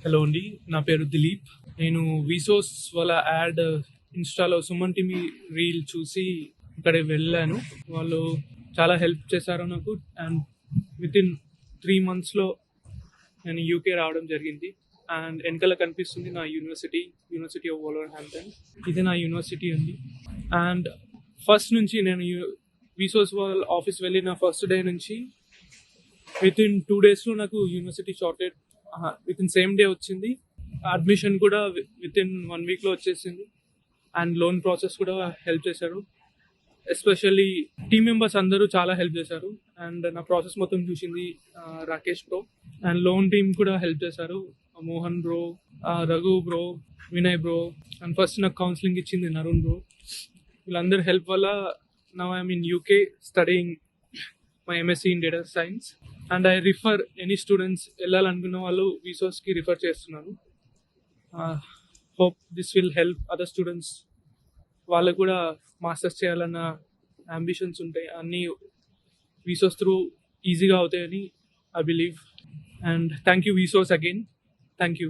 Hello అండి, నా పేరు దిలీప్. నేను విసోస్ వాళ్ళ యాడ్ ఇన్స్టాలో సుమన్ టీవీ రీల్ చూసి ఇక్కడ వెళ్ళాను. వాళ్ళు చాలా హెల్ప్ చేశారు నాకు. అండ్ విత్ ఇన్ 3 monthsలో నేను యూకే రావడం జరిగింది. అండ్ వెనకాల కనిపిస్తుంది నా యూనివర్సిటీ ఆఫ్ వోల్వర్హ్యాంప్టన్. ఇది నా యూనివర్సిటీ అండి. అండ్ ఫస్ట్ నుంచి నేను విసోస్ వాళ్ళ ఆఫీస్ వెళ్ళిన ఫస్ట్ డే నుంచి విత్ ఇన్ 2 daysలో నాకు university sorted. Within same day వచ్చింది. అడ్మిషన్ కూడా విత్ ఇన్ 1 weekలో వచ్చేసింది. అండ్ లోన్ ప్రాసెస్ కూడా హెల్ప్ చేశారు. ఎస్పెషల్లీ టీమ్ మెంబర్స్ అందరూ చాలా హెల్ప్ చేశారు. అండ్ నా ప్రాసెస్ మొత్తం చూసింది Rakesh bro. And loan team కూడా హెల్ప్ చేశారు. Mohan bro, Raghu bro, Vinay bro. And first నాకు కౌన్సిలింగ్ ఇచ్చింది నరుణ్ బ్రో. వీళ్ళందరి హెల్ప్ వల్ల now I'm in UK studying my MSc in data science. And I refer any students వెళ్ళాలనుకున్న వాళ్ళు విసోస్కి రిఫర్ చేస్తున్నాను. Hope this will help other students. వాళ్ళకు కూడా మాస్టర్స్ చేయాలన్న అంబిషన్స్ ఉంటాయి. అన్నీ విసోస్ త్రూ ఈజీగా అవుతాయని I believe. And thank you విసోస్ అగైన్. Thank you.